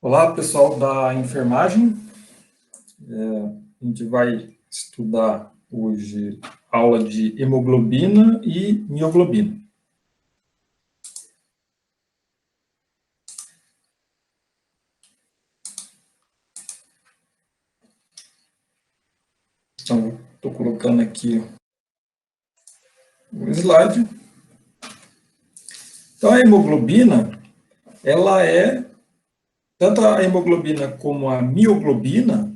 Olá, pessoal da enfermagem. A gente vai estudar hoje aula de hemoglobina e mioglobina. Então, estou colocando aqui o slide. Então, a hemoglobina, ela é, tanto a hemoglobina como a mioglobina,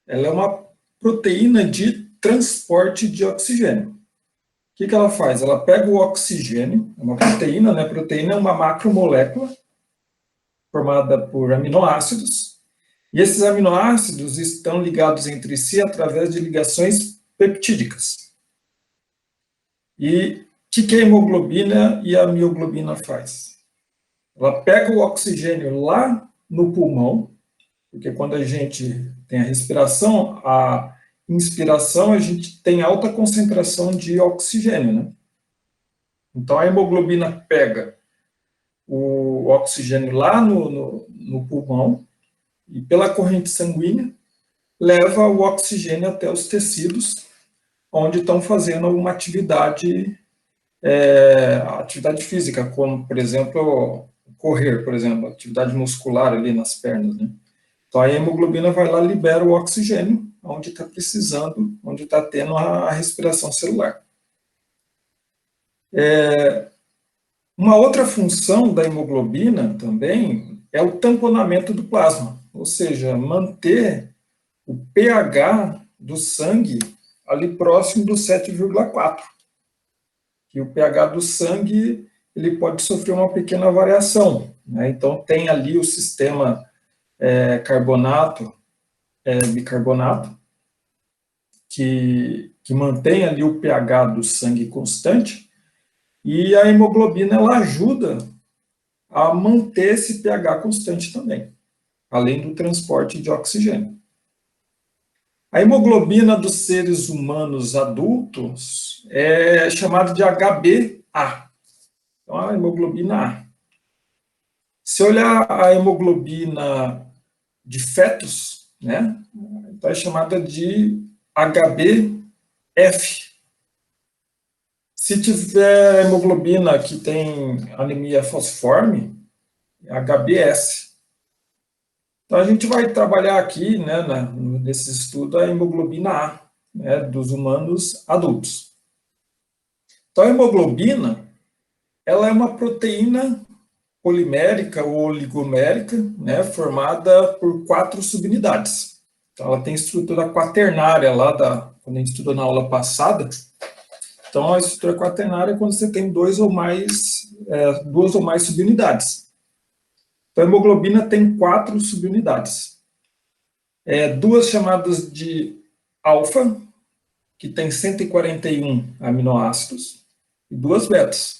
ela é uma proteína de transporte de oxigênio. O que ela faz? Ela pega o oxigênio, é uma proteína, né? Proteína é uma macromolécula formada por aminoácidos, e esses aminoácidos estão ligados entre si através de ligações peptídicas. E o que a hemoglobina e a mioglobina faz? Ela pega o oxigênio lá no pulmão, porque quando a gente tem a respiração, a inspiração, a gente tem alta concentração de oxigênio, né? Então a hemoglobina pega o oxigênio lá no pulmão e pela corrente sanguínea leva o oxigênio até os tecidos, onde estão fazendo uma atividade física, como, por exemplo, correr, por exemplo, atividade muscular ali nas pernas, né? Então, a hemoglobina vai lá e libera o oxigênio, onde está precisando, onde está tendo a respiração celular. Uma outra função da hemoglobina também é o tamponamento do plasma, ou seja, manter o pH do sangue ali próximo do 7,4. Que o pH do sangue ele pode sofrer uma pequena variação, né? Então tem ali o sistema carbonato, bicarbonato, que mantém ali o pH do sangue constante, e a hemoglobina ela ajuda a manter esse pH constante também, além do transporte de oxigênio. A hemoglobina dos seres humanos adultos é chamada de HbA. Então, a hemoglobina A. Se olhar a hemoglobina de fetos, né, então é chamada de HbF. Se tiver hemoglobina que tem anemia falciforme, é HbS. Então, a gente vai trabalhar aqui, né, nesse estudo, a hemoglobina A, né, dos humanos adultos. Então, a hemoglobina, ela é uma proteína polimérica ou oligomérica, né, formada por 4 subunidades. Então, ela tem estrutura quaternária lá, quando a gente estudou na aula passada. Então, a estrutura quaternária é quando você tem duas ou mais subunidades. Então, a hemoglobina tem 4 subunidades. Duas chamadas de alfa, que tem 141 aminoácidos, e duas betas,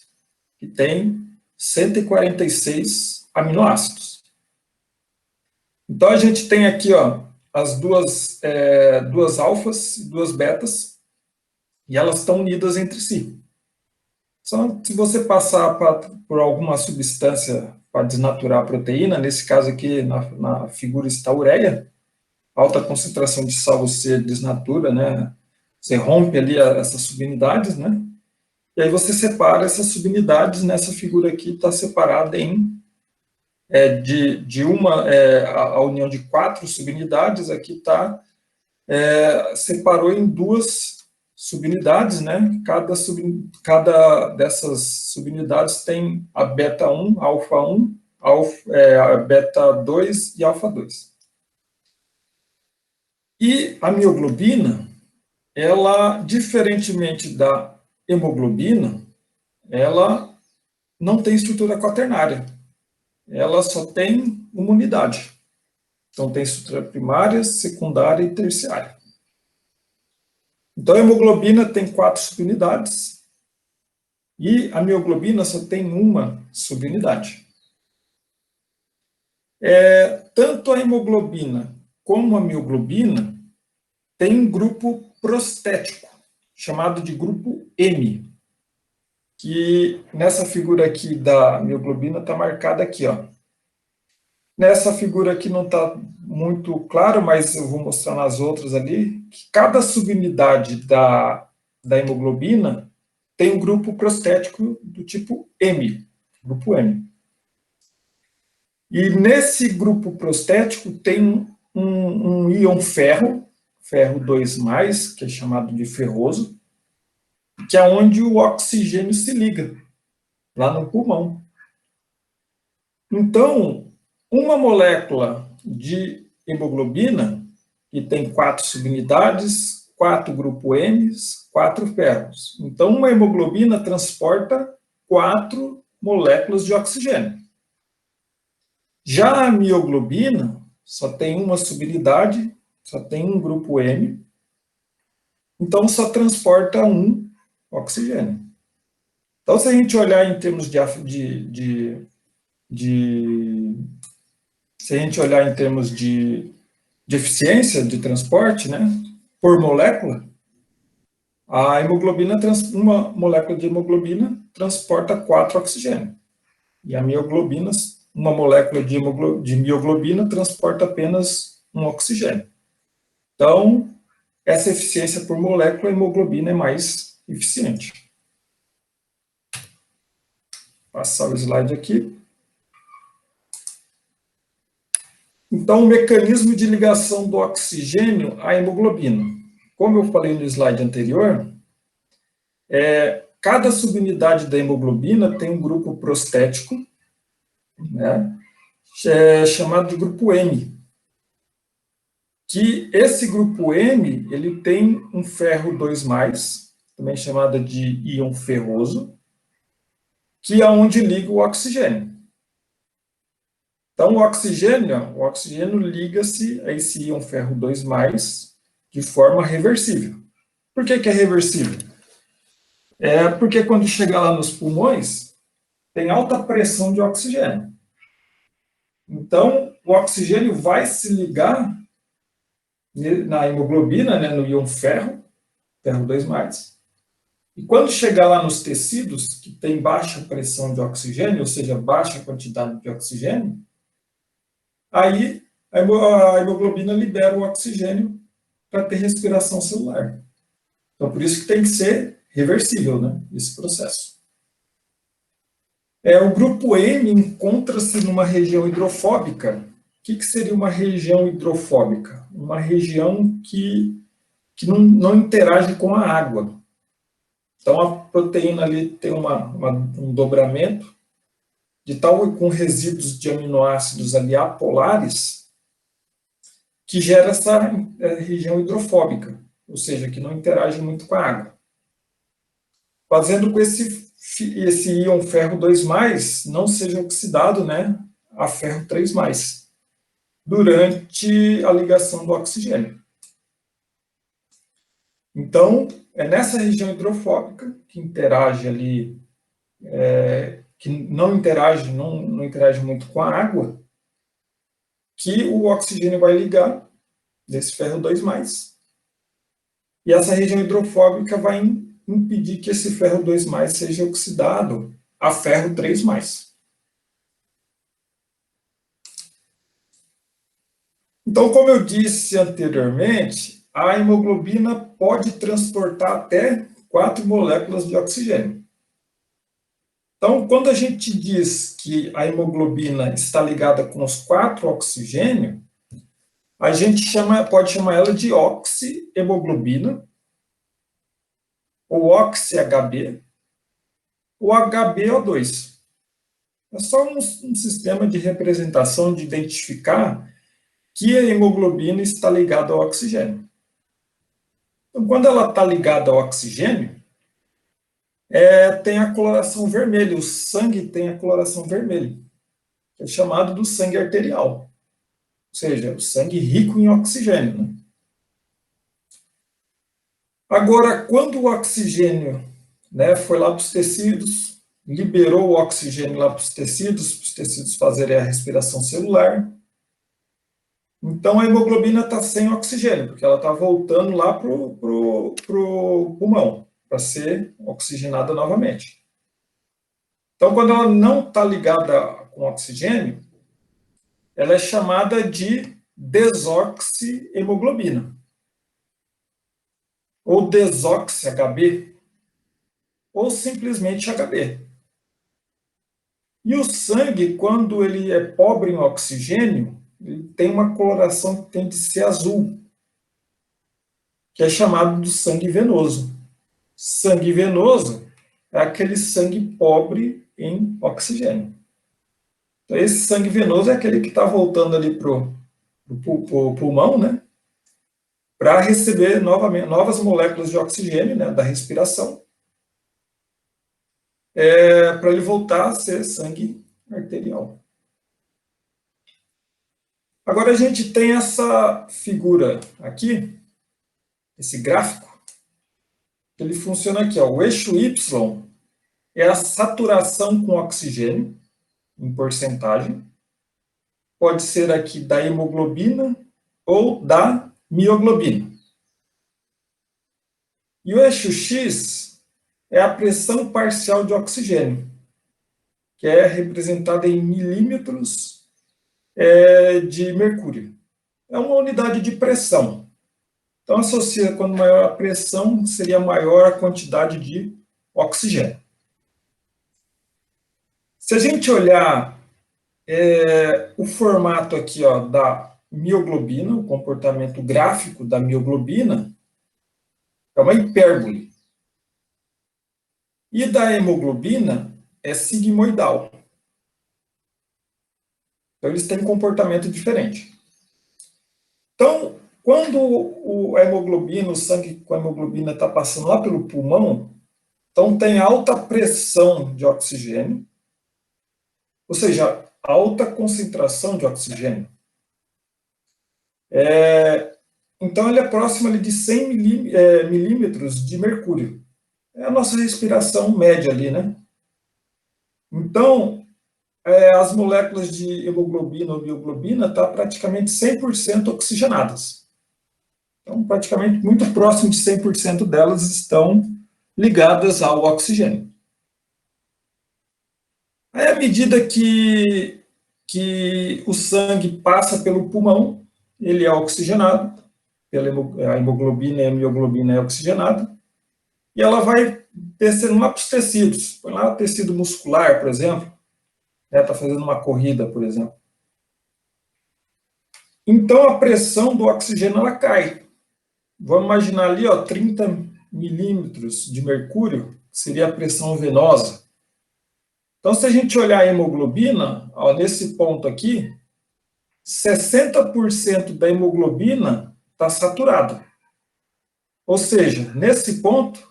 que tem 146 aminoácidos. Então, a gente tem aqui as duas alfas e duas betas, e elas estão unidas entre si. Só se você passar por alguma substância para desnaturar a proteína, nesse caso aqui, na figura está a ureia, alta concentração de sal você desnatura, né? Você rompe ali essas subunidades, né? E aí você separa essas subunidades, nessa figura aqui está separada em a união de 4 subunidades, aqui está, separou em 2 subunidades, né? Cada dessas subunidades tem a beta 1, alfa 1, a beta 2 e alfa 2. E a mioglobina, ela, diferentemente da hemoglobina, ela não tem estrutura quaternária. Ela só tem uma unidade. Então, tem estrutura primária, secundária e terciária. Então, a hemoglobina tem 4 subunidades e a mioglobina só tem uma subunidade. Tanto a hemoglobina como a mioglobina tem um grupo prostético, chamado de grupo M, que nessa figura aqui da mioglobina está marcada aqui, ó. Nessa figura aqui não está muito claro, mas eu vou mostrar nas outras ali, que cada subunidade da hemoglobina tem um grupo prostético do tipo M, grupo M. E nesse grupo prostético tem um íon ferro, ferro 2+, que é chamado de ferroso, que é onde o oxigênio se liga, lá no pulmão. Então, uma molécula de hemoglobina, que tem 4 subunidades, 4 grupo M's, 4 ferros. Então, uma hemoglobina transporta 4 moléculas de oxigênio. Já a mioglobina só tem uma subunidade, só tem um grupo M, então só transporta um oxigênio. Então, se a gente olhar em termos se a gente olhar em termos de eficiência de transporte, né, por molécula, a hemoglobina, uma molécula de hemoglobina transporta 4 oxigênio. E a mioglobina, uma molécula de mioglobina transporta apenas um oxigênio. Então, essa eficiência por molécula, a hemoglobina é mais eficiente. Passar o slide aqui. Então, o mecanismo de ligação do oxigênio à hemoglobina. Como eu falei no slide anterior, cada subunidade da hemoglobina tem um grupo prostético, né, chamado de grupo M. Que esse grupo M, ele tem um ferro 2+, também chamado de íon ferroso, que é onde liga o oxigênio. Então, o oxigênio liga-se a esse íon ferro 2+, de forma reversível. Por que é reversível? Porque quando chega lá nos pulmões, tem alta pressão de oxigênio. Então, o oxigênio vai se ligar na hemoglobina, né, no íon ferro 2+, e quando chegar lá nos tecidos, que tem baixa pressão de oxigênio, ou seja, baixa quantidade de oxigênio, aí a hemoglobina libera o oxigênio para ter respiração celular. Então, por isso que tem que ser reversível, né, esse processo. O grupo M encontra-se numa região hidrofóbica. O que seria uma região hidrofóbica? Uma região que não interage com a água. Então, a proteína ali tem um dobramento, de tal com resíduos de aminoácidos ali apolares, que gera essa região hidrofóbica, ou seja, que não interage muito com a água. Fazendo com que esse íon ferro 2+, não seja oxidado, né, a ferro 3+, durante a ligação do oxigênio. Então, é nessa região hidrofóbica que interage ali, que não interage muito com a água, que o oxigênio vai ligar desse ferro 2+, e essa região hidrofóbica vai impedir que esse ferro 2+, seja oxidado a ferro 3+. Então, como eu disse anteriormente, a hemoglobina pode transportar até 4 moléculas de oxigênio. Então, quando a gente diz que a hemoglobina está ligada com os 4 oxigênios, a gente pode chamar ela de oxihemoglobina, ou oxi-HB, ou HbO2. É só um sistema de representação, de identificar que a hemoglobina está ligada ao oxigênio. Então, quando ela está ligada ao oxigênio, tem a coloração vermelha, o sangue tem a coloração vermelha, que é chamado do sangue arterial, ou seja, o sangue rico em oxigênio, né? Agora, quando o oxigênio, né, foi lá para os tecidos, liberou o oxigênio lá para os tecidos fazerem a respiração celular, então a hemoglobina está sem oxigênio, porque ela está voltando lá para o pulmão, para ser oxigenada novamente. Então, quando ela não está ligada com oxigênio, ela é chamada de desoxihemoglobina, ou desoxi-HB, ou simplesmente HB. E o sangue, quando ele é pobre em oxigênio, ele tem uma coloração que tende a ser azul, que é chamado de sangue venoso. Sangue venoso é aquele sangue pobre em oxigênio. Então, esse sangue venoso é aquele que está voltando ali para o pulmão, né? Para receber novas moléculas de oxigênio, né, da respiração, para ele voltar a ser sangue arterial. Agora a gente tem essa figura aqui, esse gráfico, ele funciona aqui, ó. O eixo Y é a saturação com oxigênio, em porcentagem. Pode ser aqui da hemoglobina ou da mioglobina. E o eixo X é a pressão parcial de oxigênio, que é representada em milímetros de mercúrio. É uma unidade de pressão. Então, associa, quando maior a pressão, seria maior a quantidade de oxigênio. Se a gente olhar o formato aqui, ó, da mioglobina, o comportamento gráfico da mioglobina, é uma hipérbole. E da hemoglobina é sigmoidal. Então, eles têm um comportamento diferente. Então, quando a hemoglobina, o sangue com a hemoglobina está passando lá pelo pulmão, então tem alta pressão de oxigênio, ou seja, alta concentração de oxigênio. Então, ele é próximo ali de 100 milímetros de mercúrio. É a nossa respiração média ali, né? Então, as moléculas de hemoglobina ou bioglobina estão praticamente 100% oxigenadas. Então, praticamente muito próximo de 100% delas estão ligadas ao oxigênio. Aí, à medida que o sangue passa pelo pulmão, ele é oxigenado, a hemoglobina e a mioglobina é oxigenada, e ela vai descendo lá para os tecidos. Põe lá o tecido muscular, por exemplo, está fazendo uma corrida, por exemplo. Então, a pressão do oxigênio ela cai. Vamos imaginar ali, ó, 30 milímetros de mercúrio, que seria a pressão venosa. Então, se a gente olhar a hemoglobina, ó, nesse ponto aqui, 60% da hemoglobina está saturada. Ou seja, nesse ponto,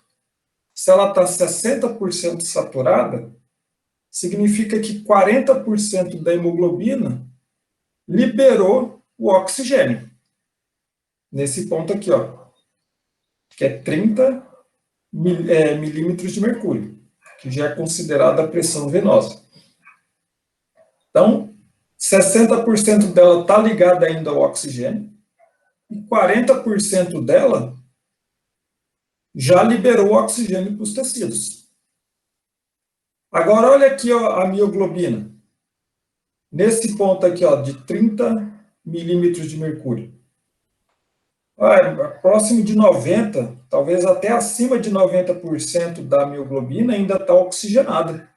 se ela está 60% saturada, significa que 40% da hemoglobina liberou o oxigênio. Nesse ponto aqui, ó, que é 30 milímetros de mercúrio, que já é considerada a pressão venosa. Então, 60% dela está ligada ainda ao oxigênio, e 40% dela já liberou o oxigênio para os tecidos. Agora, olha aqui, ó, a mioglobina. Nesse ponto aqui, ó, de 30 milímetros de mercúrio. Próximo de 90, talvez até acima de 90% da mioglobina ainda está oxigenada.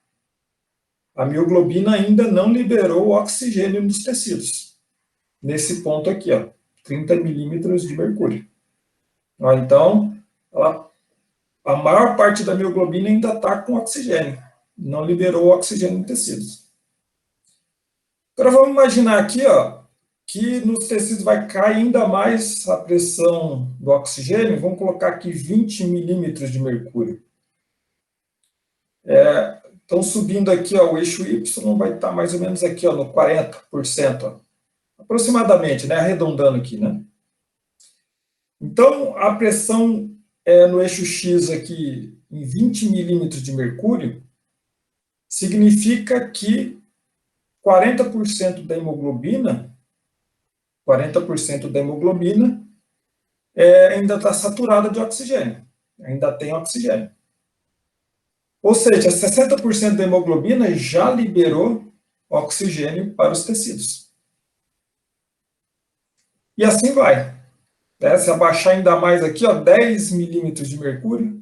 A mioglobina ainda não liberou o oxigênio nos tecidos. Nesse ponto aqui, ó, 30 milímetros de mercúrio. Então, a maior parte da mioglobina ainda está com oxigênio. Não liberou o oxigênio nos tecidos. Agora vamos imaginar aqui, ó, que nos tecidos vai cair ainda mais a pressão do oxigênio. Vamos colocar aqui 20 milímetros de mercúrio. Então, subindo aqui, ó, o eixo Y vai estar mais ou menos aqui, ó, no 40%, ó, aproximadamente, né, arredondando aqui, né? Então, a pressão no eixo X aqui, em 20 milímetros de mercúrio, significa que 40% da hemoglobina, 40% da hemoglobina ainda está saturada de oxigênio, ainda tem oxigênio. Ou seja, 60% da hemoglobina já liberou oxigênio para os tecidos. E assim vai. Né? Se abaixar ainda mais aqui, ó, 10 milímetros de mercúrio,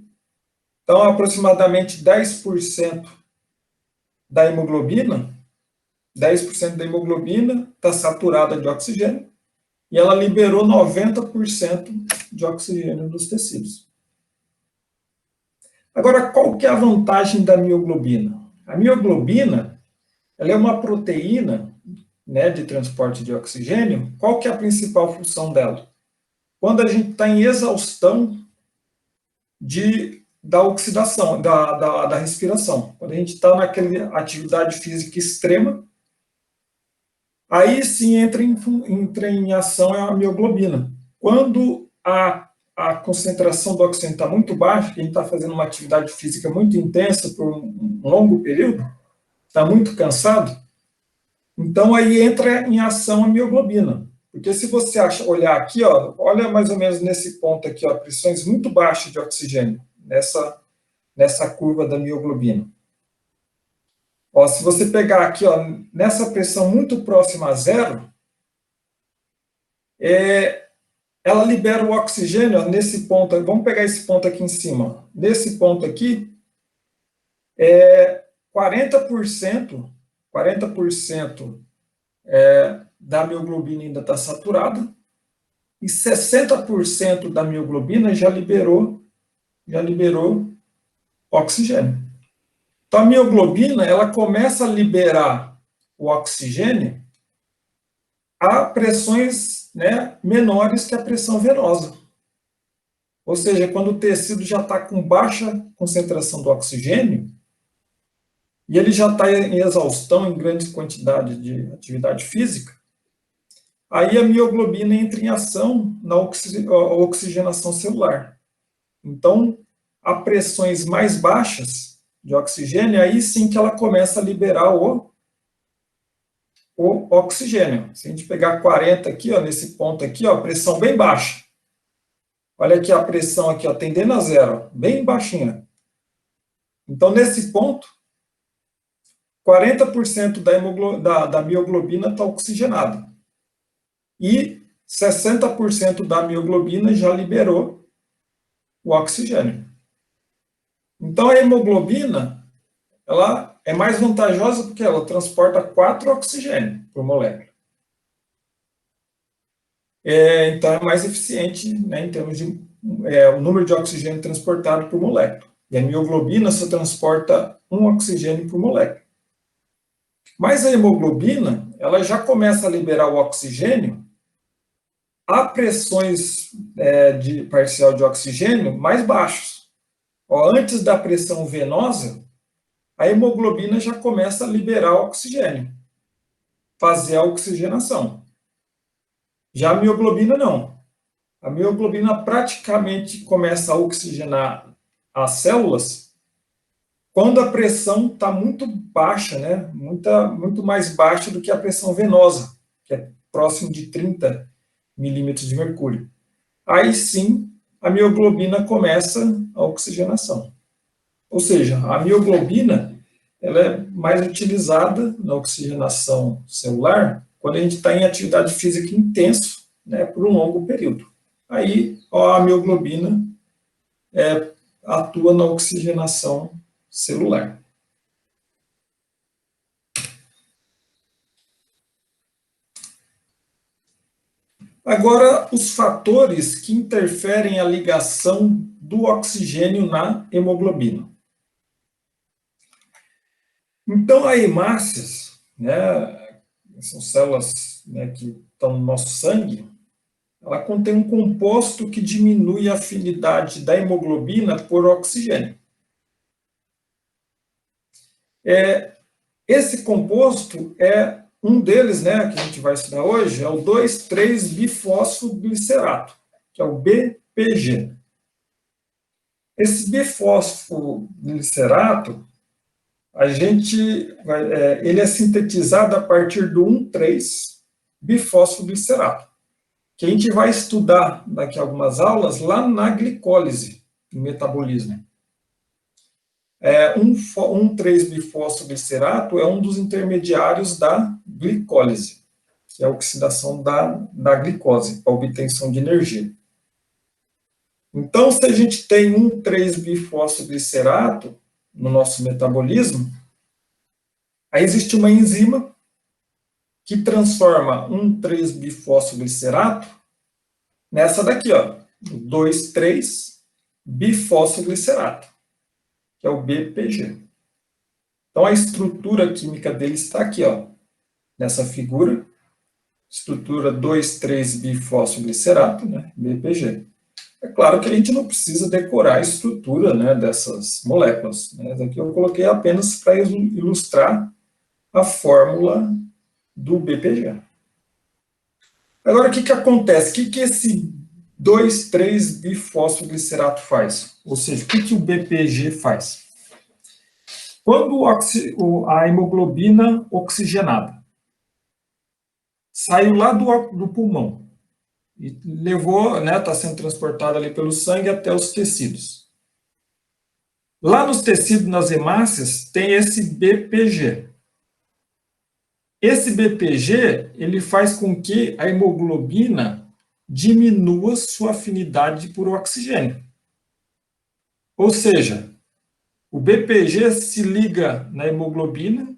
então aproximadamente 10% da hemoglobina, 10% da hemoglobina está saturada de oxigênio, e ela liberou 90% de oxigênio dos tecidos. Agora, qual que é a vantagem da mioglobina? A mioglobina, ela é uma proteína, né, de transporte de oxigênio. Qual que é a principal função dela? Quando a gente está em exaustão da oxidação, da respiração. Quando a gente está naquela atividade física extrema, aí sim entra em ação a mioglobina. Quando a concentração do oxigênio está muito baixa, que a gente está fazendo uma atividade física muito intensa por um longo período, está muito cansado, então aí entra em ação a mioglobina. Porque se você olhar aqui, ó, olha mais ou menos nesse ponto aqui, ó, pressões muito baixas de oxigênio, nessa curva da mioglobina. Ó, se você pegar aqui, ó, nessa pressão muito próxima a zero, ela libera o oxigênio, ó, nesse ponto, vamos pegar esse ponto aqui em cima, ó, nesse ponto aqui, 40%, 40% da mioglobina ainda está saturada, e 60% da mioglobina já liberou oxigênio. Então, a mioglobina, ela começa a liberar o oxigênio a pressões, né, menores que a pressão venosa. Ou seja, quando o tecido já está com baixa concentração do oxigênio, e ele já está em exaustão em grandes quantidades de atividade física, aí a mioglobina entra em ação na oxigenação celular. Então, a pressões mais baixas de oxigênio, aí sim que ela começa a liberar o oxigênio. Se a gente pegar 40 aqui, ó, nesse ponto aqui, ó, pressão bem baixa. Olha aqui a pressão aqui, ó, tendendo a zero, ó, bem baixinha. Então, nesse ponto, 40% da mioglobina está oxigenada. E 60% da mioglobina já liberou o oxigênio. Então, a hemoglobina, ela é mais vantajosa porque ela transporta 4 oxigênio por molécula. Então, é mais eficiente, né, em termos de o número de oxigênio transportado por molécula. E a mioglobina só transporta 1 oxigênio por molécula. Mas a hemoglobina, ela já começa a liberar o oxigênio a pressões de parcial de oxigênio mais baixos. Ó, antes da pressão venosa, a hemoglobina já começa a liberar o oxigênio, fazer a oxigenação. Já a mioglobina não. A mioglobina praticamente começa a oxigenar as células quando a pressão está muito baixa, né? Muito mais baixa do que a pressão venosa, que é próximo de 30 milímetros de mercúrio. Aí sim, a mioglobina começa a oxigenação. Ou seja, a mioglobina ela é mais utilizada na oxigenação celular quando a gente está em atividade física intensa, né, por um longo período. Aí a mioglobina atua na oxigenação celular. Agora, os fatores que interferem a ligação do oxigênio na hemoglobina. Então, a hemácias, né, são células, né, que estão no nosso sangue, ela contém um composto que diminui a afinidade da hemoglobina por oxigênio. Esse composto um deles, né, que a gente vai estudar hoje, é o 2,3-bifosfoglicerato, que é o BPG. Esse bifosfoglicerato, ele é sintetizado a partir do 1,3-bifosfoglicerato, que a gente vai estudar daqui a algumas aulas lá na glicólise, no metabolismo. 1,3-bifosfoglicerato é um dos intermediários da glicólise. que é a oxidação da glicose, a obtenção de energia. Então, se a gente tem 1,3-bifosfoglicerato no nosso metabolismo, aí existe uma enzima que transforma 1,3-bifosfoglicerato nessa daqui, ó, 2,3-bifosfoglicerato, que é o BPG. Então, a estrutura química dele está aqui, ó, nessa figura, estrutura 2,3-bifosfoglicerato, né, BPG. É claro que a gente não precisa decorar a estrutura, né, dessas moléculas. Né? Aqui eu coloquei apenas para ilustrar a fórmula do BPG. Agora, o que acontece? O que esse 2,3-bifosfoglicerato faz? Ou seja, o que o BPG faz? Quando a hemoglobina oxigenada saiu lá do pulmão e levou, né, está sendo transportada ali pelo sangue até os tecidos. Lá nos tecidos, nas hemácias, tem esse BPG. Esse BPG, ele faz com que a hemoglobina diminua sua afinidade por oxigênio. Ou seja, o BPG se liga na hemoglobina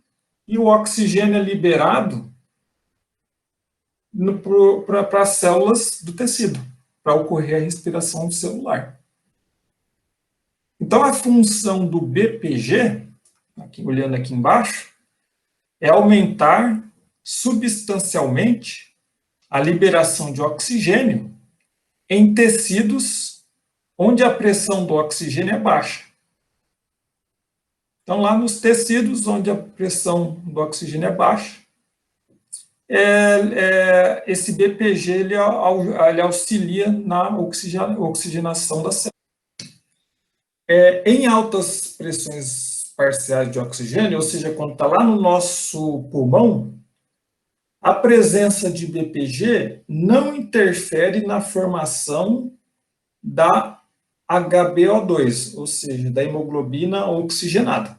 e o oxigênio é liberado para as células do tecido, para ocorrer a respiração celular. Então, a função do BPG, olhando aqui embaixo, é aumentar substancialmente a liberação de oxigênio em tecidos onde a pressão do oxigênio é baixa. Então, lá nos tecidos onde a pressão do oxigênio é baixa, esse BPG ele auxilia na oxigenação da célula. Em altas pressões parciais de oxigênio, ou seja, quando está lá no nosso pulmão, a presença de BPG não interfere na formação da HbO2, ou seja, da hemoglobina oxigenada.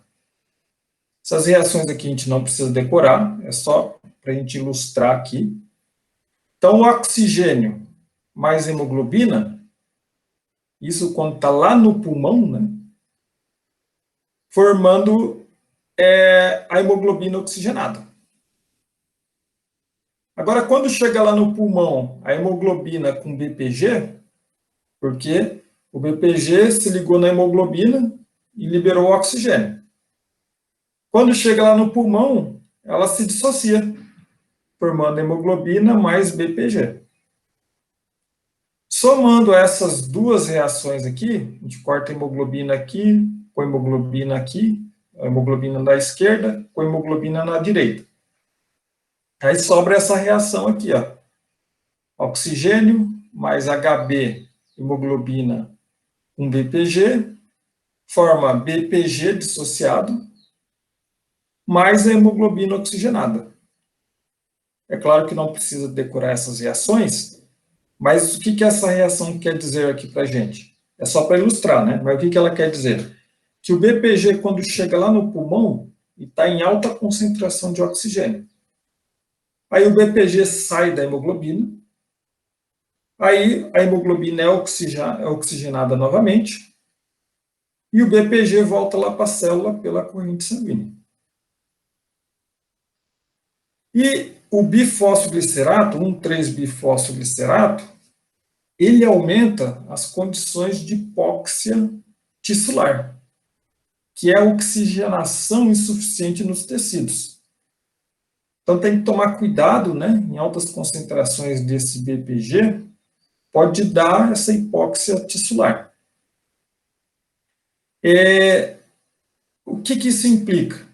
Essas reações aqui a gente não precisa decorar, é só para a gente ilustrar aqui. Então, o oxigênio mais hemoglobina, isso quando está lá no pulmão, né, formando a hemoglobina oxigenada. Agora, quando chega lá no pulmão a hemoglobina com BPG, porque o BPG se ligou na hemoglobina e liberou o oxigênio. Quando chega lá no pulmão, ela se dissocia, formando hemoglobina mais BPG. Somando essas duas reações aqui, a gente corta a hemoglobina aqui, põe a hemoglobina aqui, a hemoglobina da esquerda, com a hemoglobina na direita. Aí sobra essa reação aqui, ó. Oxigênio mais Hb, hemoglobina com BPG, forma BPG dissociado, mais a hemoglobina oxigenada. É claro que não precisa decorar essas reações, mas o que essa reação quer dizer aqui para a gente? É só para ilustrar, né? Mas o que ela quer dizer? Que o BPG, quando chega lá no pulmão, e está em alta concentração de oxigênio. Aí o BPG sai da hemoglobina, aí a hemoglobina é oxigenada novamente, e o BPG volta lá para a célula pela corrente sanguínea. E o bifosfoglicerato, 1,3-bifosfoglicerato, ele aumenta as condições de hipóxia tissular, que é a oxigenação insuficiente nos tecidos. Então tem que tomar cuidado, né? Em altas concentrações desse BPG, pode dar essa hipóxia tissular. O que isso implica?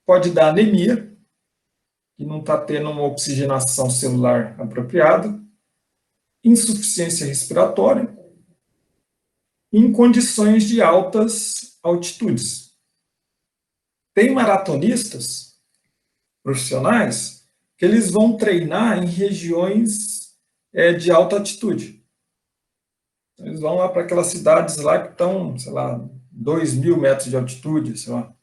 Pode dar anemia, que não está tendo uma oxigenação celular apropriada, insuficiência respiratória, em condições de altas altitudes. Tem maratonistas profissionais que eles vão treinar em regiões de alta altitude. Eles vão lá para aquelas cidades lá que estão, sei lá, 2.000 metros de altitude, sei lá.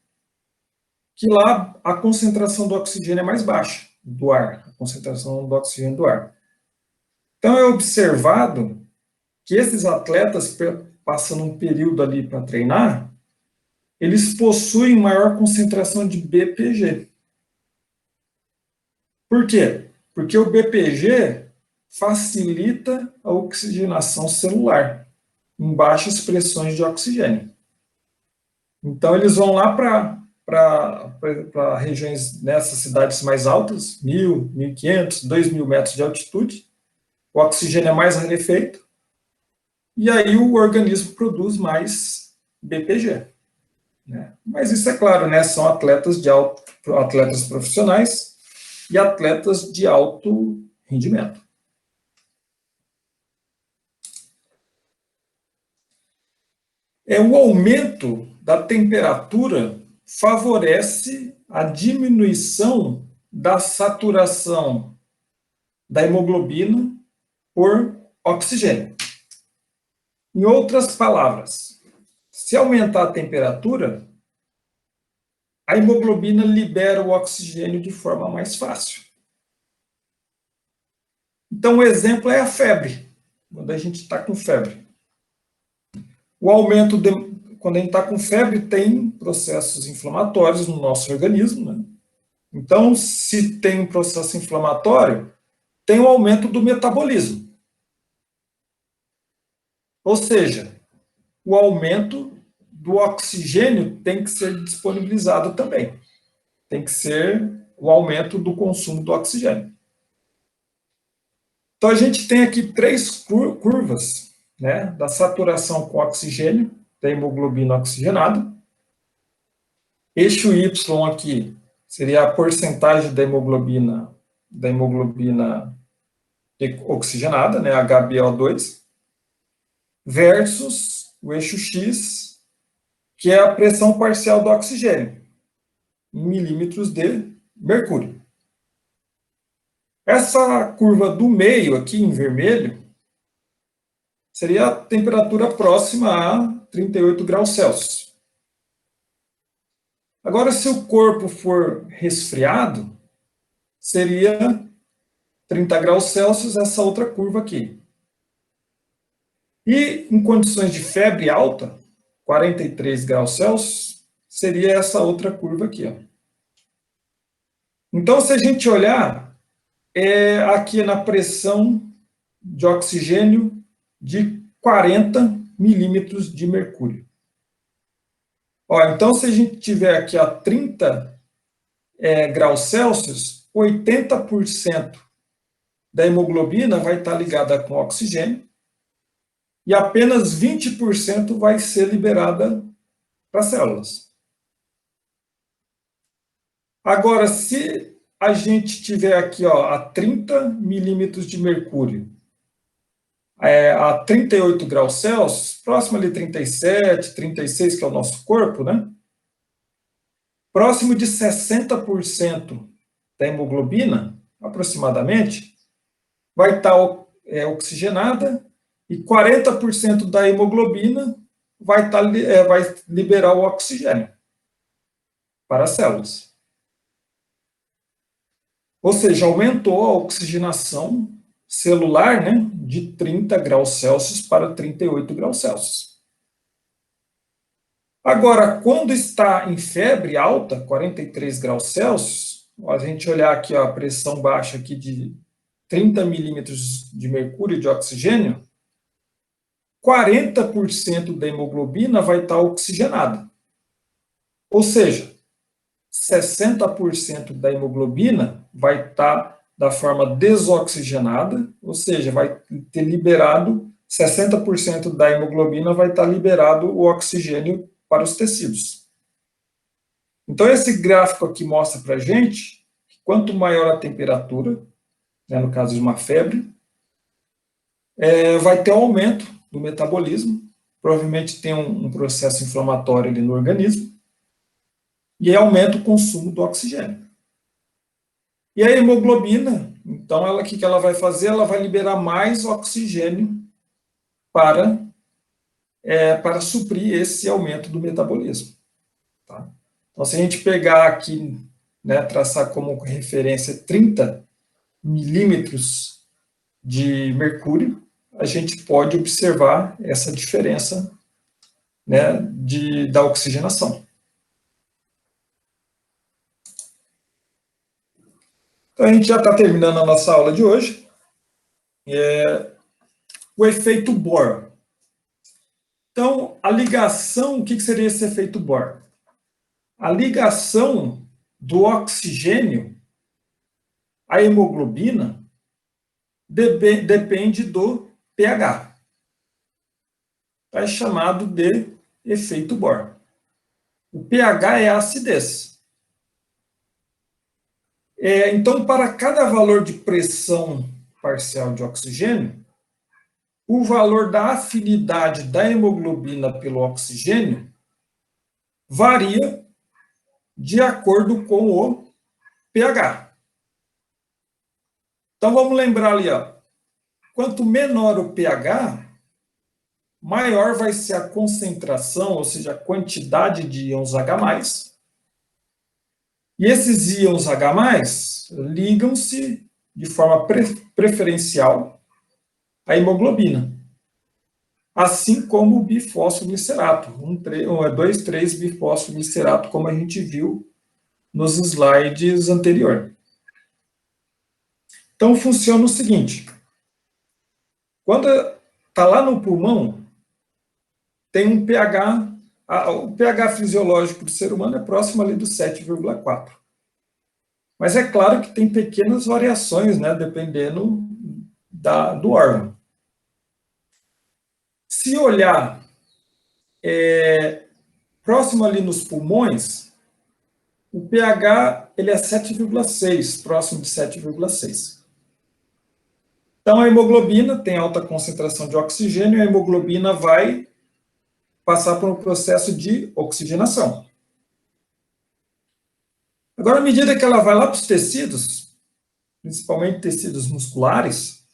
Que lá a concentração do oxigênio é mais baixa. do ar, a concentração do oxigênio do ar. Então, é observado que esses atletas, passando um período ali para treinar, eles possuem maior concentração de BPG. Por quê? Porque o BPG facilita a oxigenação celular em baixas pressões de oxigênio. Então, eles vão lá para regiões, nessas cidades mais altas, 1.000, 1.500, 2.000 metros de altitude, o oxigênio é mais rarefeito, e aí o organismo produz mais BPG. Né? Mas isso é claro, né? São atletas profissionais e atletas de alto rendimento. O aumento da temperatura favorece a diminuição da saturação da hemoglobina por oxigênio. Em outras palavras, se aumentar a temperatura, a hemoglobina libera o oxigênio de forma mais fácil. Então, o exemplo é a febre, quando a gente está com febre. O aumento, quando a gente está com febre, tem processos inflamatórios no nosso organismo, né? Então, se tem um processo inflamatório, tem um aumento do metabolismo. Ou seja, o aumento do oxigênio tem que ser disponibilizado também. Tem que ser o aumento do consumo do oxigênio. Então, a gente tem aqui 3 curvas, né, da saturação com oxigênio, da hemoglobina oxigenada. Eixo Y aqui seria a porcentagem da hemoglobina oxigenada, né, HbO2, versus o eixo X, que é a pressão parcial do oxigênio, em milímetros de mercúrio. Essa curva do meio, aqui em vermelho, seria a temperatura próxima a 38 graus Celsius. Agora, se o corpo for resfriado, seria 30 graus Celsius, essa outra curva aqui. E em condições de febre alta, 43 graus Celsius, seria essa outra curva aqui. Ó. Então, se a gente olhar, aqui na pressão de oxigênio de 40 milímetros de mercúrio. Ó, então, se a gente tiver aqui a 30 graus Celsius, 80% da hemoglobina vai estar ligada com oxigênio e apenas 20% vai ser liberada para as células. Agora, se a gente tiver aqui a 30 milímetros de mercúrio, a 38 graus Celsius, próximo ali 37, 36, que é o nosso corpo, né? Próximo de 60% da hemoglobina, aproximadamente, vai estar oxigenada e 40% da hemoglobina vai liberar o oxigênio para as células. Ou seja, aumentou a oxigenação celular, né, de 30 graus Celsius para 38 graus Celsius. Agora, quando está em febre alta, 43 graus Celsius, a gente olhar aqui a pressão baixa aqui de 30 milímetros de mercúrio de oxigênio, 40% da hemoglobina vai estar oxigenada. Ou seja, 60% da hemoglobina vai estar da forma desoxigenada, ou seja, vai ter liberado, 60% da hemoglobina vai estar liberado o oxigênio para os tecidos. Então, esse gráfico aqui mostra para a gente que quanto maior a temperatura, né, no caso de uma febre, vai ter um aumento do metabolismo, provavelmente tem um processo inflamatório ali no organismo, e aumenta o consumo do oxigênio. E a hemoglobina, então, o que ela vai fazer? Ela vai liberar mais oxigênio para suprir esse aumento do metabolismo. Tá? Então, se a gente pegar aqui né, traçar como referência 30 milímetros de mercúrio, a gente pode observar essa diferença, né, da oxigenação. Então, a gente já está terminando a nossa aula de hoje. O efeito Bohr. Então, a ligação, o que seria esse efeito Bohr? A ligação do oxigênio à hemoglobina depende do pH. É chamado de efeito Bohr. O pH é a acidez. Então, para cada valor de pressão parcial de oxigênio, o valor da afinidade da hemoglobina pelo oxigênio varia de acordo com o pH. Então, vamos lembrar ali, ó, quanto menor o pH, maior vai ser a concentração, ou seja, a quantidade de íons H+. E esses íons H+, ligam-se de forma preferencial à hemoglobina. Assim como o bifosfoglicerato, 2,3-bifosfoglicerato, como a gente viu nos slides anteriores. Então, funciona o seguinte. Quando está lá no pulmão, tem um pH, o pH fisiológico do ser humano é próximo ali do 7,4. Mas é claro que tem pequenas variações, né, dependendo do órgão. Se olhar próximo ali nos pulmões, o pH ele é 7,6, próximo de 7,6. Então, a hemoglobina tem alta concentração de oxigênio, e a hemoglobina vai passar por um processo de oxigenação. Agora, à medida que ela vai lá para os tecidos, principalmente tecidos musculares,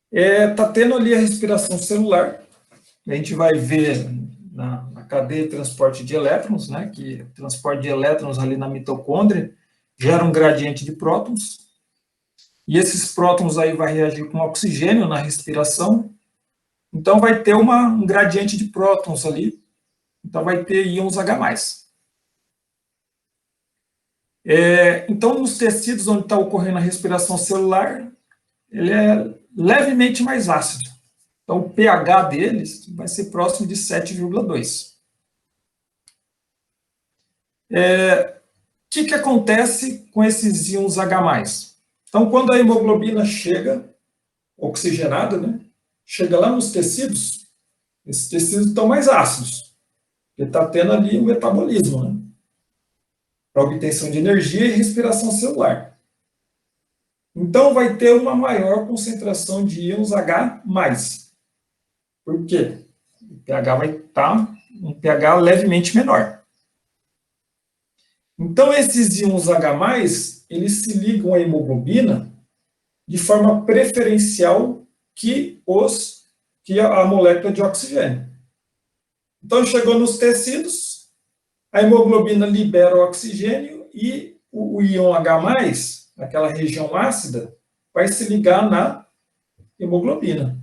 está tendo ali a respiração celular. A gente vai ver na cadeia de transporte de elétrons, né, que o transporte de elétrons ali na mitocôndria gera um gradiente de prótons, e esses prótons aí vai reagir com oxigênio na respiração, então vai ter um gradiente de prótons ali, então vai ter íons H+. Então, nos tecidos onde está ocorrendo a respiração celular, ele é levemente mais ácido. Então, o pH deles vai ser próximo de 7,2. O que acontece com esses íons H+? Então, quando a hemoglobina chega, oxigenada, né, chega lá nos tecidos, esses tecidos estão mais ácidos, porque está tendo ali o metabolismo, né, para obtenção de energia e respiração celular. Então, vai ter uma maior concentração de íons H+. Por quê? O pH vai estar um pH levemente menor. Então, esses íons H+, eles se ligam à hemoglobina de forma preferencial que a molécula de oxigênio. Então, chegou nos tecidos, a hemoglobina libera o oxigênio e o íon H+, naquela região ácida, vai se ligar na hemoglobina.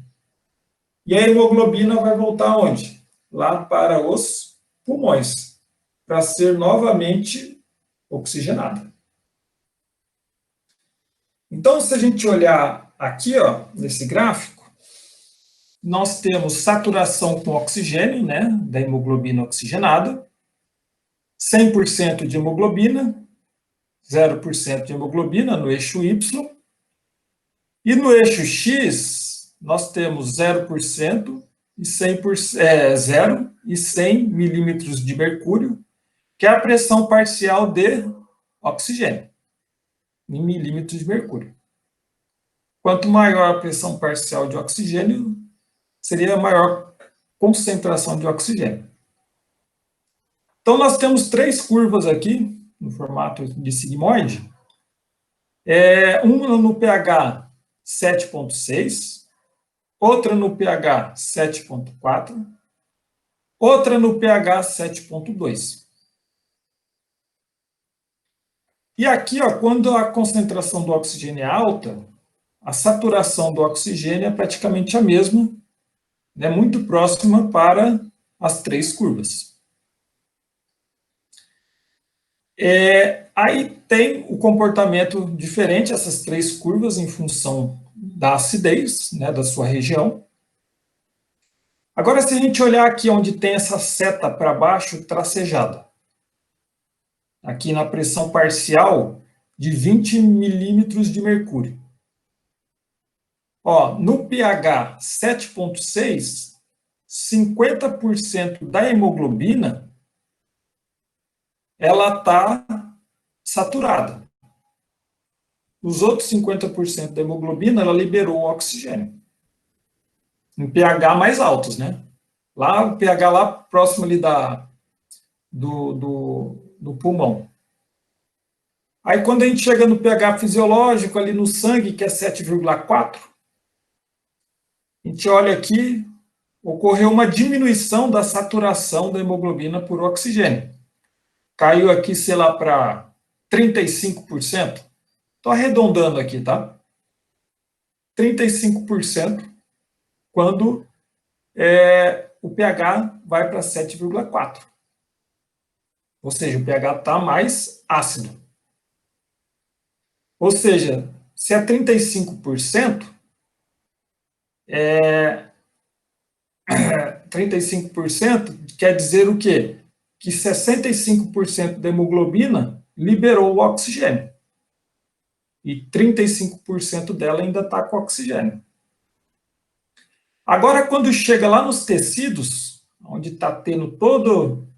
E a hemoglobina vai voltar onde? Lá para os pulmões, para ser novamente oxigenada. Então, se a gente olhar aqui, ó, nesse gráfico, nós temos saturação com oxigênio, né, da hemoglobina oxigenada, 100% de hemoglobina, 0% de hemoglobina no eixo Y, e no eixo X, nós temos 0% e 100%, 0 e 100 milímetros de mercúrio, que é a pressão parcial de oxigênio, em milímetros de mercúrio. Quanto maior a pressão parcial de oxigênio, seria a maior concentração de oxigênio. Então, nós temos 3 curvas aqui, no formato de sigmoide. Uma no pH 7,6, outra no pH 7,4, outra no pH 7,2. E aqui, ó, quando a concentração do oxigênio é alta, a saturação do oxigênio é praticamente a mesma, né, muito próxima para as três curvas. Aí tem o comportamento diferente, essas três curvas, em função da acidez, né, da sua região. Agora, se a gente olhar aqui onde tem essa seta para baixo tracejada, aqui na pressão parcial de 20 milímetros de mercúrio. Ó, no pH 7,6, 50% da hemoglobina ela está saturada. Os outros 50% da hemoglobina ela liberou o oxigênio. Em pH mais altos, né? Lá, o pH lá próximo ali do pulmão. Aí, quando a gente chega no pH fisiológico, ali no sangue, que é 7,4, a gente olha aqui, ocorreu uma diminuição da saturação da hemoglobina por oxigênio. Caiu aqui, sei lá, para 35%. Estou arredondando aqui, tá? 35% quando o pH vai para 7,4. Ou seja, o pH está mais ácido. Ou seja, se é 35%, 35% quer dizer o quê? Que 65% da hemoglobina liberou o oxigênio. E 35% dela ainda está com oxigênio. Agora, quando chega lá nos tecidos, onde está tendo todo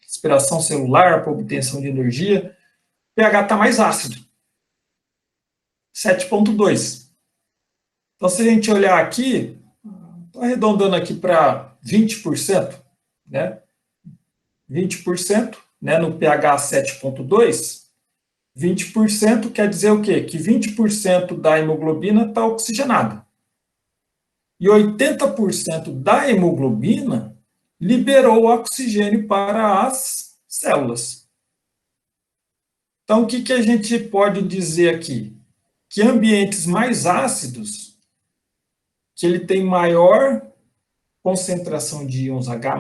respiração celular para obtenção de energia, o pH está mais ácido, 7,2. Então, se a gente olhar aqui, estou arredondando aqui para 20%, né? 20%, né, no pH 7,2, 20% quer dizer o quê? Que 20% da hemoglobina está oxigenada. E 80% da hemoglobina liberou o oxigênio para as células. Então, o que a gente pode dizer aqui? Que ambientes mais ácidos, que ele tem maior concentração de íons H+,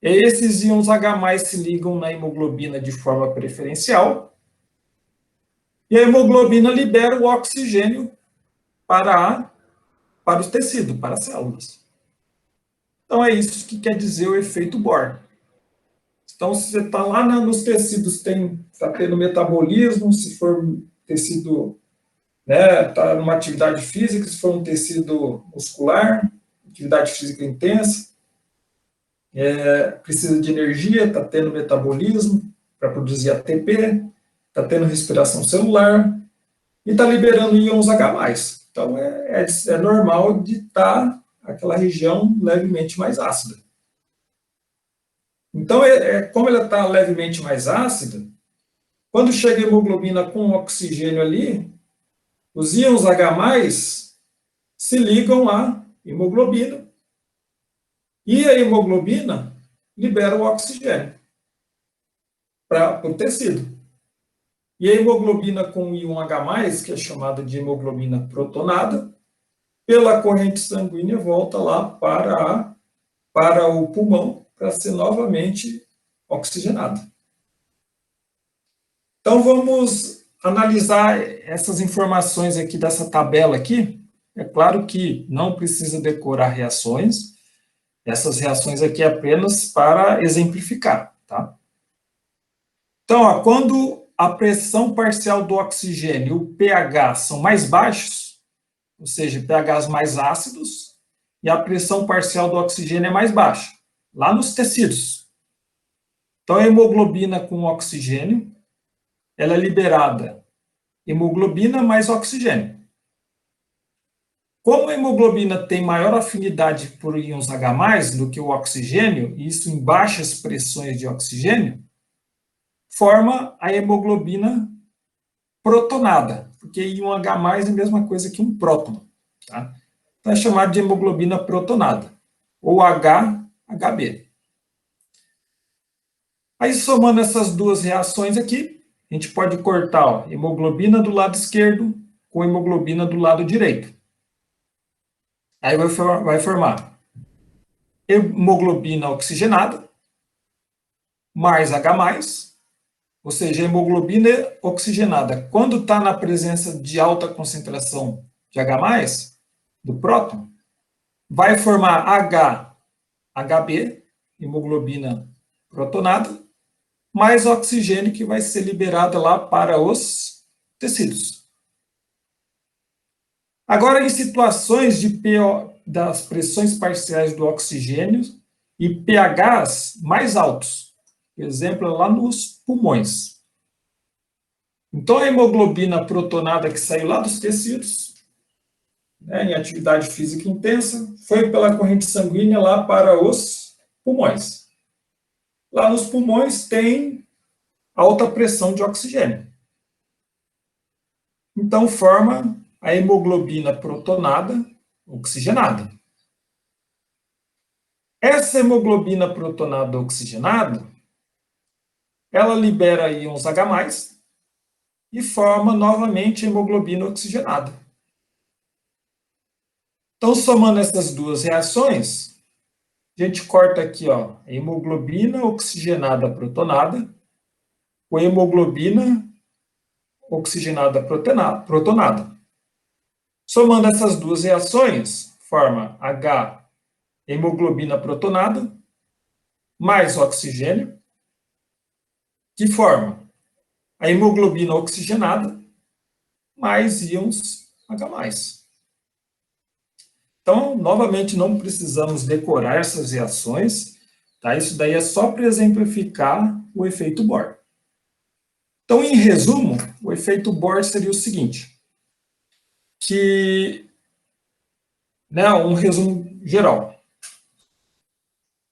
esses íons H+, se ligam na hemoglobina de forma preferencial, e a hemoglobina libera o oxigênio para o tecido, para as células. Então, é isso que quer dizer o efeito Bohr. Então, se você está lá nos tecidos, está tendo metabolismo, se for tecido, né, está numa atividade física, se for um tecido muscular, atividade física intensa, precisa de energia, está tendo metabolismo para produzir ATP, está tendo respiração celular e está liberando íons H+. Então, é normal de estar aquela região levemente mais ácida. Então, como ela está levemente mais ácida, quando chega a hemoglobina com oxigênio ali, os íons H+, se ligam à hemoglobina, e a hemoglobina libera o oxigênio para o tecido. E a hemoglobina com íon H+, que é chamada de hemoglobina protonada, pela corrente sanguínea volta lá para o pulmão, para ser novamente oxigenada. Então, vamos analisar essas informações aqui dessa tabela aqui. É claro que não precisa decorar reações. Essas reações aqui é apenas para exemplificar, tá? Então, ó, quando a pressão parcial do oxigênio e o pH são mais baixos, ou seja, pHs mais ácidos, e a pressão parcial do oxigênio é mais baixa, lá nos tecidos. Então, a hemoglobina com oxigênio, ela é liberada hemoglobina mais oxigênio. Como a hemoglobina tem maior afinidade por íons H+ do que o oxigênio, e isso em baixas pressões de oxigênio, forma a hemoglobina protonada, porque íon H+ é a mesma coisa que um próton. Tá? é chamado de hemoglobina protonada, ou HB. Aí, somando essas duas reações aqui, a gente pode cortar ó, hemoglobina do lado esquerdo com hemoglobina do lado direito. Aí vai formar hemoglobina oxigenada mais H+, ou seja, a hemoglobina oxigenada, quando está na presença de alta concentração de H+, do próton, vai formar HB, hemoglobina protonada, mais oxigênio que vai ser liberado lá para os tecidos. Agora, em situações de das pressões parciais do oxigênio e pHs mais altos, por exemplo, lá nos pulmões. Então, a hemoglobina protonada que saiu lá dos tecidos, né, em atividade física intensa, foi pela corrente sanguínea lá para os pulmões. Lá nos pulmões tem alta pressão de oxigênio. Então, forma a hemoglobina protonada oxigenada. Essa hemoglobina protonada oxigenada, ela libera íons H+, e forma novamente a hemoglobina oxigenada. Então, somando essas duas reações, a gente corta aqui ó, a hemoglobina oxigenada protonada com a hemoglobina oxigenada protonada. Somando essas duas reações, forma H, hemoglobina protonada, mais oxigênio, que forma a hemoglobina oxigenada, mais íons H+. Então, novamente, não precisamos decorar essas reações, tá? Isso daí é só para exemplificar o efeito Bohr. Então, em resumo, o efeito Bohr seria o seguinte, que, né, um resumo geral.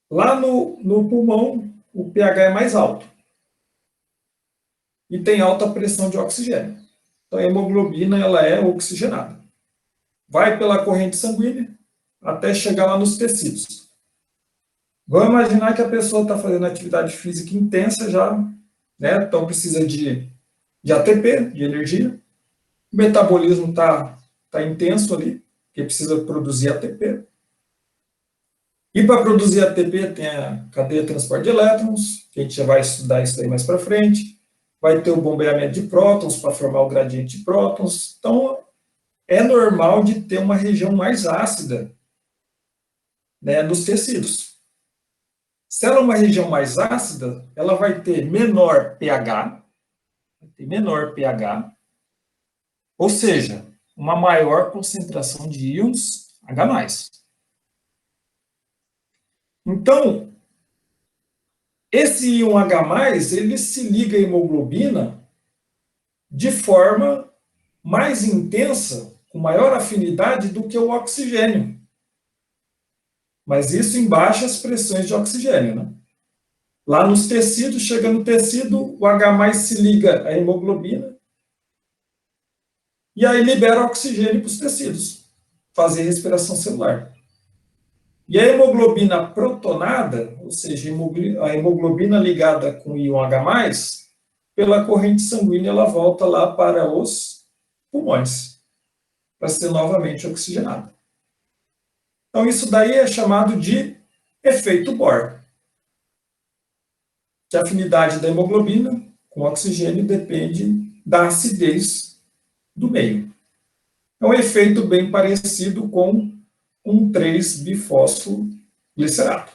Lá no pulmão, o pH é mais alto e tem alta pressão de oxigênio. Então, a hemoglobina ela é oxigenada. Vai pela corrente sanguínea até chegar lá nos tecidos. Vamos imaginar que a pessoa está fazendo atividade física intensa já, né? Então precisa de ATP, de energia. O metabolismo está intenso ali, porque precisa produzir ATP. E para produzir ATP tem a cadeia de transporte de elétrons, que a gente já vai estudar isso aí mais para frente. Vai ter o bombeamento de prótons para formar o gradiente de prótons. Então, é normal de ter uma região mais ácida, né, nos tecidos. Se ela é uma região mais ácida, ela vai ter menor pH, ou seja, uma maior concentração de íons H+. Então, esse íon H+, ele se liga à hemoglobina de forma mais intensa, com maior afinidade do que o oxigênio. Mas isso em baixas pressões de oxigênio, né? Lá nos tecidos, chega no tecido, o H+ se liga à hemoglobina e aí libera oxigênio para os tecidos, fazer respiração celular. E a hemoglobina protonada, ou seja, a hemoglobina ligada com o íon H+, pela corrente sanguínea, ela volta lá para os pulmões, para ser novamente oxigenada. Então, isso daí é chamado de efeito Bohr, que a afinidade da hemoglobina com oxigênio depende da acidez do meio. É um efeito bem parecido com um 3-bifosfoglicerato.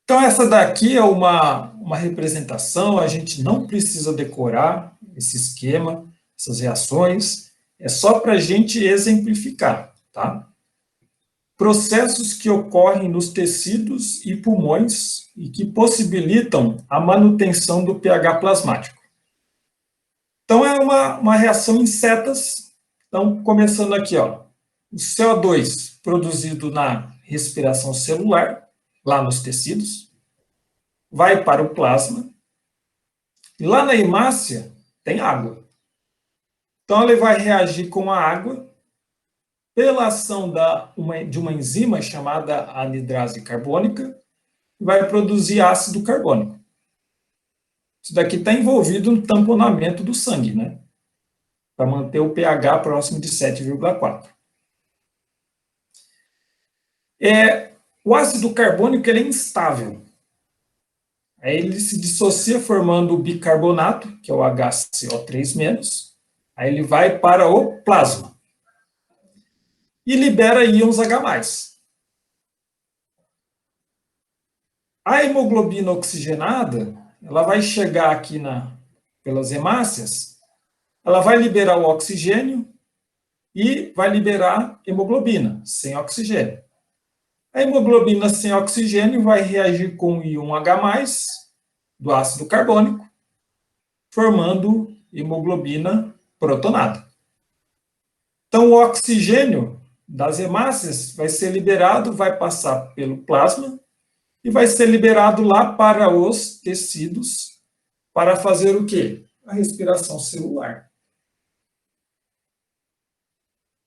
Então, essa daqui é uma representação, a gente não precisa decorar esse esquema, essas reações, é só para a gente exemplificar, tá? Processos que ocorrem nos tecidos e pulmões e que possibilitam a manutenção do pH plasmático. Então, é uma reação em setas. Então, começando aqui, ó, o CO2 produzido na respiração celular, lá nos tecidos, vai para o plasma, e lá na hemácia tem água. Então, ele vai reagir com a água pela ação de uma enzima chamada anidrase carbônica, e vai produzir ácido carbônico. Isso daqui está envolvido no tamponamento do sangue, né? Para manter o pH próximo de 7,4. O ácido carbônico ele é instável. Aí ele se dissocia formando o bicarbonato, que é o HCO3-. Aí ele vai para o plasma. E libera íons H+. A hemoglobina oxigenada, ela vai chegar aqui pelas hemácias, ela vai liberar o oxigênio e vai liberar hemoglobina, sem oxigênio. A hemoglobina sem oxigênio vai reagir com o íon H+, do ácido carbônico, formando hemoglobina protonada. Então, o oxigênio das hemácias vai ser liberado, vai passar pelo plasma e vai ser liberado lá para os tecidos para fazer o quê? A respiração celular.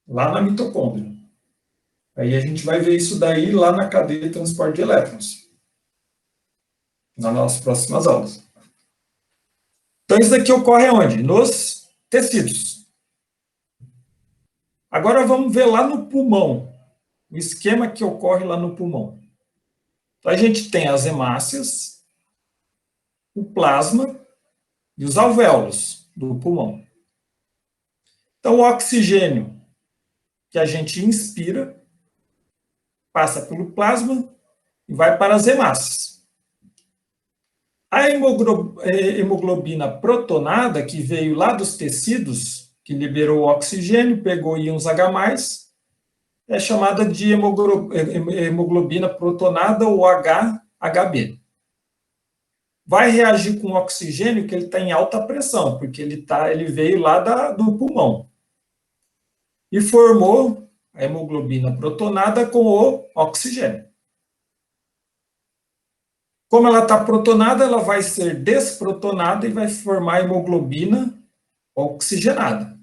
Lá na mitocôndria. Aí a gente vai ver isso daí lá na cadeia de transporte de elétrons. Nas nossas próximas aulas. Então, isso daqui ocorre onde? Nos tecidos. Agora vamos ver lá no pulmão. O esquema que ocorre lá no pulmão. Então, a gente tem as hemácias, o plasma e os alvéolos do pulmão. Então, o oxigênio que a gente inspira passa pelo plasma e vai para as hemácias. A hemoglobina protonada, que veio lá dos tecidos, que liberou o oxigênio, pegou íons H+, é chamada de hemoglobina protonada ou HB. Vai reagir com o oxigênio que ele está em alta pressão, porque ele veio lá do pulmão. E formou a hemoglobina protonada com o oxigênio. Como ela está protonada, ela vai ser desprotonada e vai formar hemoglobina oxigenada.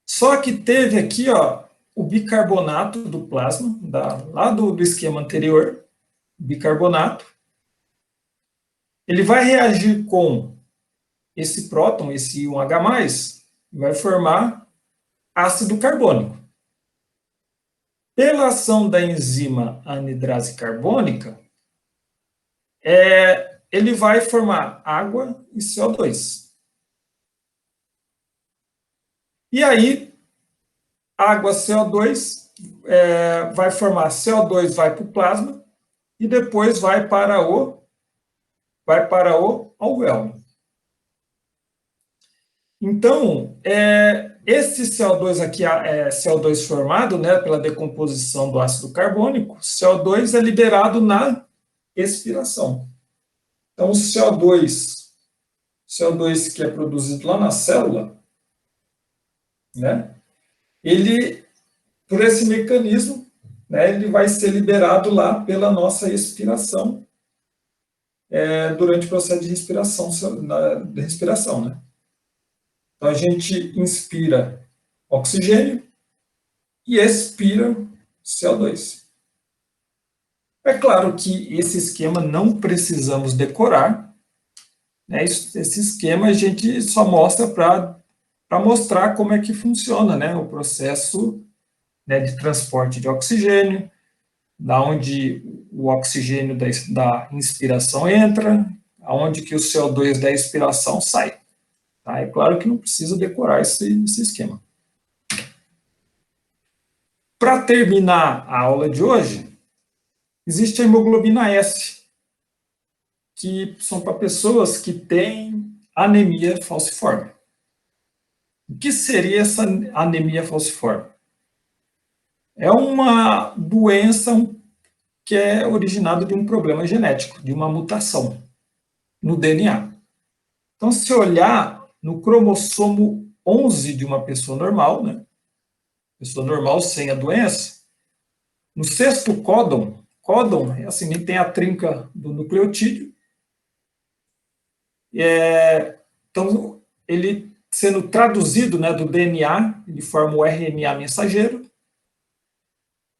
Só que teve aqui, ó, o bicarbonato do plasma, lá do esquema anterior, bicarbonato. Ele vai reagir com esse próton, esse íon H+, e vai formar ácido carbônico. Pela ação da enzima anidrase carbônica, ele vai formar água e CO2. E aí, água, CO2, vai formar CO2, vai para o plasma, e depois vai para o alvéolo. Então, esse CO2 aqui, CO2 formado, né, pela decomposição do ácido carbônico, CO2 é liberado na expiração. Então, o CO2 que é produzido lá na célula, né, ele, por esse mecanismo, né, ele vai ser liberado lá pela nossa expiração, durante o processo de respiração, né? Então, a gente inspira oxigênio e expira CO2. É claro que esse esquema não precisamos decorar, né? Esse esquema a gente só mostra para mostrar como é que funciona, né, o processo, né, de transporte de oxigênio, da onde o oxigênio da inspiração entra, aonde que o CO2 da expiração sai. Tá? É claro que não precisa decorar esse esquema. Para terminar a aula de hoje, existe a hemoglobina S, que são para pessoas que têm anemia falciforme. O que seria essa anemia falciforme? É uma doença que é originada de um problema genético, de uma mutação no DNA. Então, se olhar no cromossomo 11 de uma pessoa normal, né? Pessoa normal sem a doença, no sexto códon é assim, tem a trinca do nucleotídeo, então ele sendo traduzido, né, do DNA, ele forma o RNA mensageiro,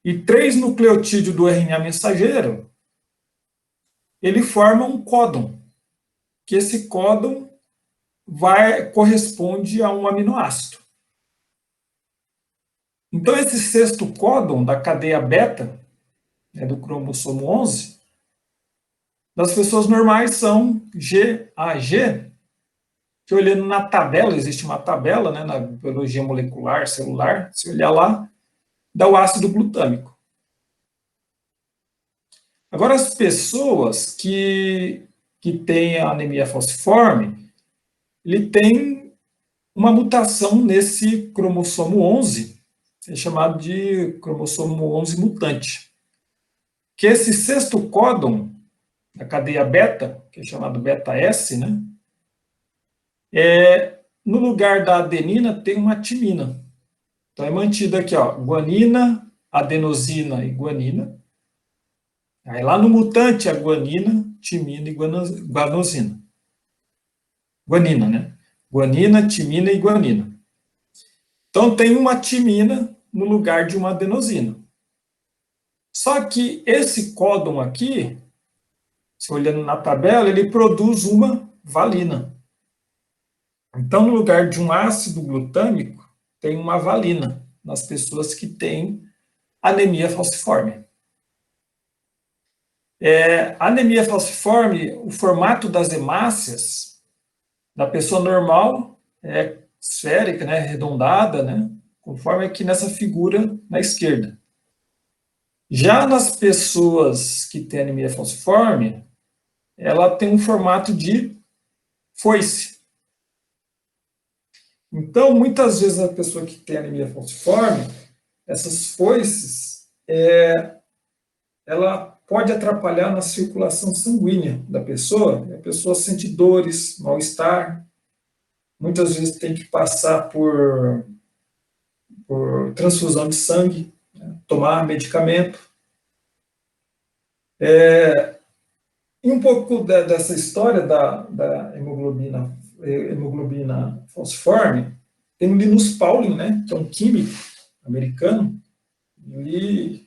e 3 nucleotídeos do RNA mensageiro, ele forma um códon, que esse códon corresponde a um aminoácido. Então, esse sexto códon da cadeia beta, né, do cromossomo 11, das pessoas normais são GAG, que olhando na tabela, existe uma tabela, né, na biologia molecular, celular, se olhar lá, dá o ácido glutâmico. Agora, as pessoas que têm a anemia falciforme, ele tem uma mutação nesse cromossomo 11, é chamado de cromossomo 11 mutante, que esse sexto códon da cadeia beta, que é chamado beta-S, né, no lugar da adenina tem uma timina. Então é mantido aqui, ó, guanina, adenosina e guanina. Aí lá no mutante a guanina, timina e guanosina. Guanina, né? Guanina, timina e guanina. Então tem uma timina no lugar de uma adenosina. Só que esse códon aqui, se olhando na tabela, ele produz uma valina. Então, no lugar de um ácido glutâmico, tem uma valina nas pessoas que têm anemia falciforme. A anemia falciforme, o formato das hemácias da pessoa normal é esférica, né, arredondada, né, conforme aqui nessa figura na esquerda. Já nas pessoas que têm anemia falciforme, ela tem um formato de foice. Então, muitas vezes a pessoa que tem anemia falciforme, essas foices, ela pode atrapalhar na circulação sanguínea da pessoa, e a pessoa sente dores, mal-estar, muitas vezes tem que passar por transfusão de sangue, né, tomar medicamento. E um pouco dessa história da hemoglobina falciforme, tem o Linus Pauling, né, que é um químico americano, e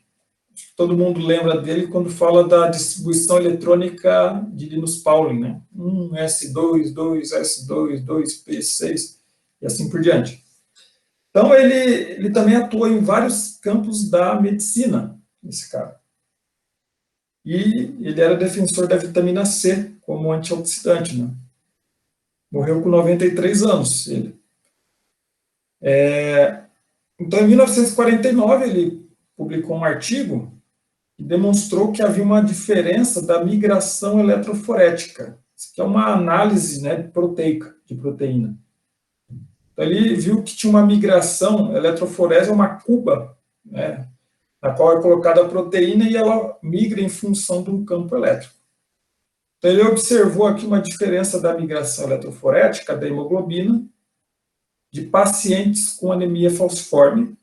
todo mundo lembra dele quando fala da distribuição eletrônica de Linus Pauling, né? 1s2, 2s2, 2p6 e assim por diante. Então, ele também atua em vários campos da medicina, esse cara. E ele era defensor da vitamina C como antioxidante, né? Morreu com 93 anos, ele. Então, em 1949, ele publicou um artigo e demonstrou que havia uma diferença da migração eletroforética, que é uma análise, né, proteica, de proteína. Então, ele viu que tinha uma migração, eletroforese é uma cuba, né, na qual é colocada a proteína e ela migra em função de um campo elétrico. Então, ele observou aqui uma diferença da migração eletroforética da hemoglobina de pacientes com anemia falciforme,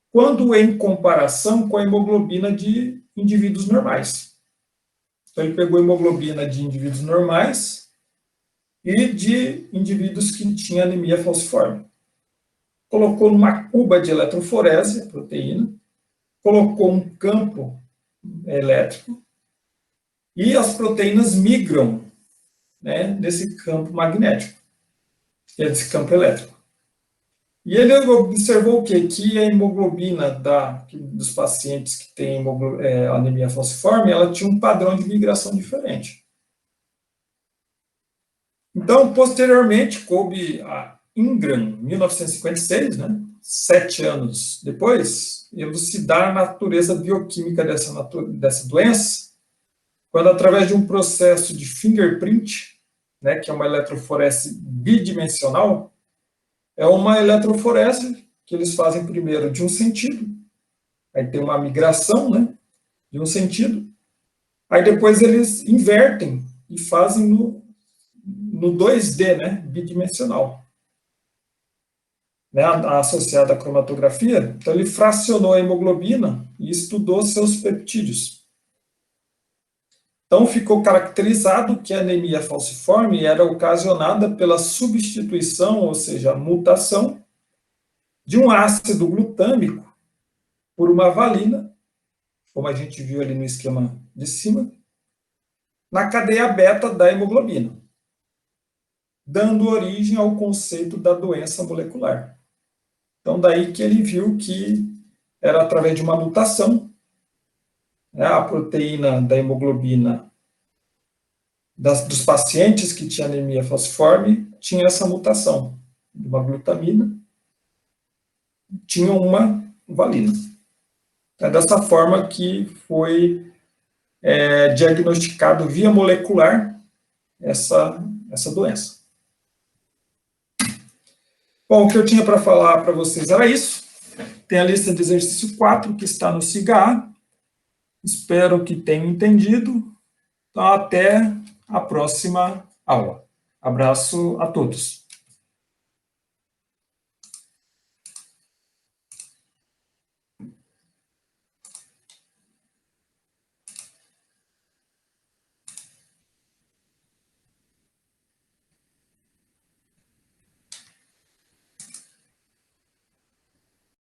quando em comparação com a hemoglobina de indivíduos normais. Então, ele pegou a hemoglobina de indivíduos normais e de indivíduos que tinham anemia falciforme. Colocou numa cuba de eletroforese, a proteína, colocou um campo elétrico e as proteínas migram, né, nesse campo magnético, nesse campo elétrico. E ele observou o quê? Que a hemoglobina dos pacientes que têm anemia falciforme, ela tinha um padrão de migração diferente. Então, posteriormente, coube a Ingram, em 1956, né, 7 anos depois, elucidar a natureza bioquímica dessa doença, quando, através de um processo de fingerprint, né, que é uma eletroforese bidimensional, é uma eletroforese que eles fazem primeiro de um sentido, aí tem uma migração, né, de um sentido, aí depois eles invertem e fazem no 2D, né, bidimensional, né, associada à cromatografia. Então ele fracionou a hemoglobina e estudou seus peptídeos. Então, ficou caracterizado que a anemia falciforme era ocasionada pela substituição, ou seja, a mutação, de um ácido glutâmico por uma valina, como a gente viu ali no esquema de cima, na cadeia beta da hemoglobina, dando origem ao conceito da doença molecular. Então, daí que ele viu que era através de uma mutação, né, a proteína da hemoglobina dos pacientes que tinham anemia falciforme tinha essa mutação de uma glutamina, tinha uma valina. É dessa forma que foi diagnosticado via molecular essa doença. Bom, o que eu tinha para falar para vocês era isso. Tem a lista de exercício 4, que está no SIGA. Espero que tenham entendido. Então, até a próxima aula. Abraço a todos.